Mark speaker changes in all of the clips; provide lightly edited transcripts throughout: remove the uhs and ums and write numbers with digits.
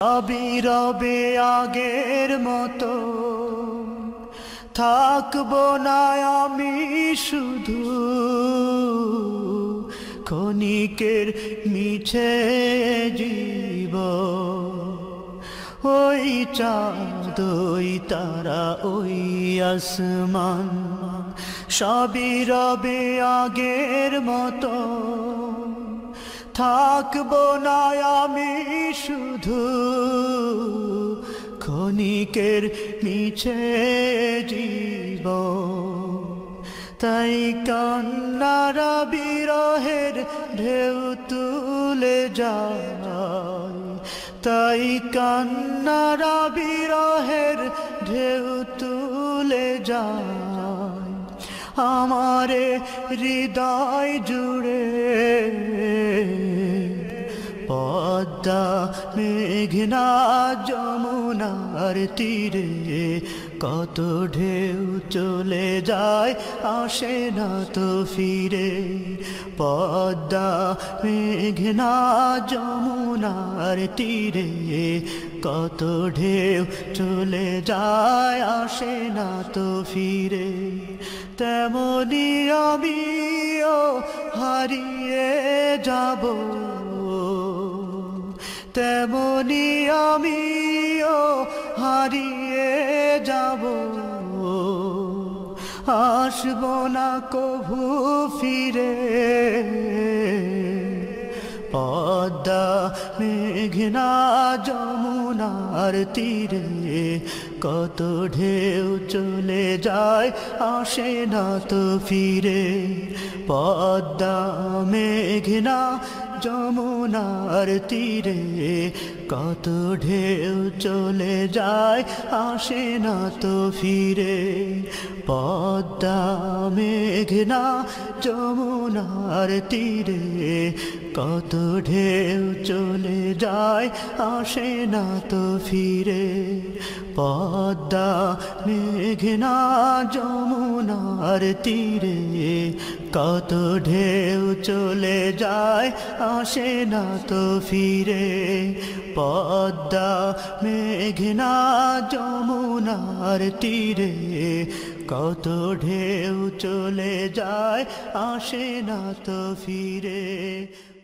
Speaker 1: রবি রবে আগের মতো থাকবো না আমি শুধু ক্ষণিকের মিছে জীব ওই চাঁদ ওই তারা ওই আসমান সবই রবে আগের মতো থাকবো না আমি শুধু ক্ষণিকের মিছে জীব তাই কান্নারা বিরহের ঢেউ তুলে যায় তাই কান্নারা বিরহের ঢেউ তুলে যায় আমারে হৃদয় জুড়ে পদ্মা মেঘনা যমুনার তীরে কত ঢেউ চলে যায় আসে না তো ফিরে পদ্মা মেঘনা যমুনার তীরে কত ঢেউ চলে যায় আসে না তো ফিরে তেমনি আমিও হারিয়ে যাব তেমনি আমিও হারিয়ে যাব আসব না কভু ফিরে পদ্মা মেঘনা যমুনার তীরে কত ঢেউ চলে যায় আসে না তো ফিরে পদ্মা মেঘনা যমুনার তীরে কত ঢেউ চলে যায় আসে না তো ফিরে পদ্মা মেঘনা যমুনার তীরে কত ঢেউ চলে যায় আসে না তো ফিরে পদ্মা মেঘনা যমুনার তীরে কত ঢেউ চলে যায় আসে না তো ফিরে পদ্মা মেঘনা যমুনার তীরে কত ঢেউ চলে যায় আসে না তো ফিরে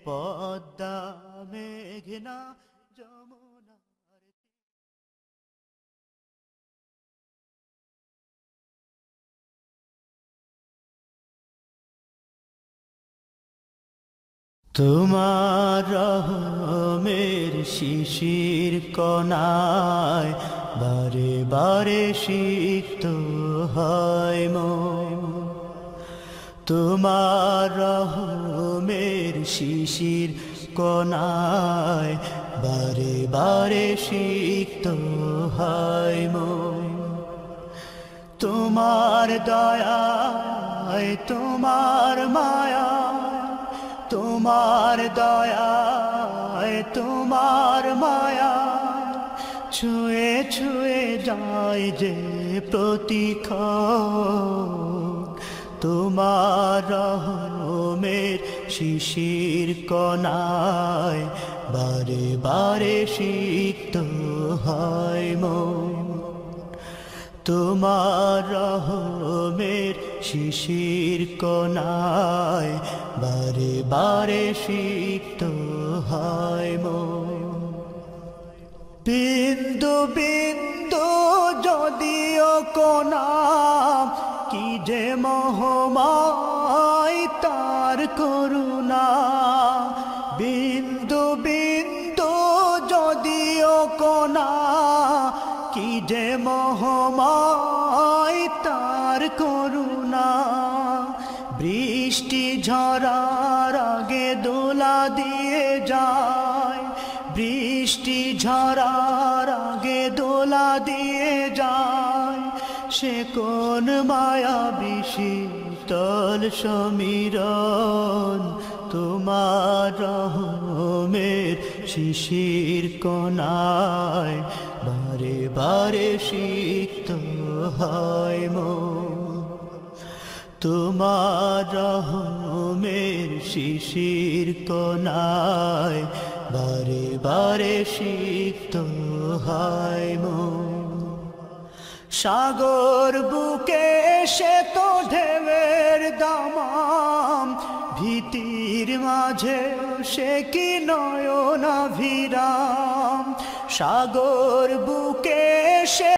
Speaker 1: পদ্মা মেঘনা যমুনার তোমার রহমের শিশির কণায় বারে বারে সিক্ত হয় মন তোমার রহমের শিশির কণায় বারে বারে সিক্ত হয় মন তোমার দয়ায় তোমার মায়া তোমার দয়ায় তোমার মায়া ছুঁয়ে ছুঁয়ে যায় যে প্রতিক্ষণ তোমার রহমের শিশির কণায় বারে বারে সিক্ত হয় মন তোমার রহমের শিশির কণায় বারে বারে সিক্ত হয় মন বিন্দু বিন্দু যদিও কণা কি যে মহমায় তার করুণা বিন্দু বিন্দু যদিও কণা কি যে মহমায় তার করুণা বৃষ্টি ঝরার আগে দোলা দিয়ে যায় বৃষ্টি ঝরার আগে দোলা দিয়ে যায় সে কোন মায়াবী শীতল সমীরণ তোমার রহমের শিশির কণায় বারে বারে সিক্ত হয় মন তোমার রহমের শিশির কণায় বারে বারে সিক্ত হয় মন। সাগর বুকে এসে তো ঢেউয়ের দামাম, ভীতির মাঝে সে কি নয়নাভিরাম। সাগর বুকে এসে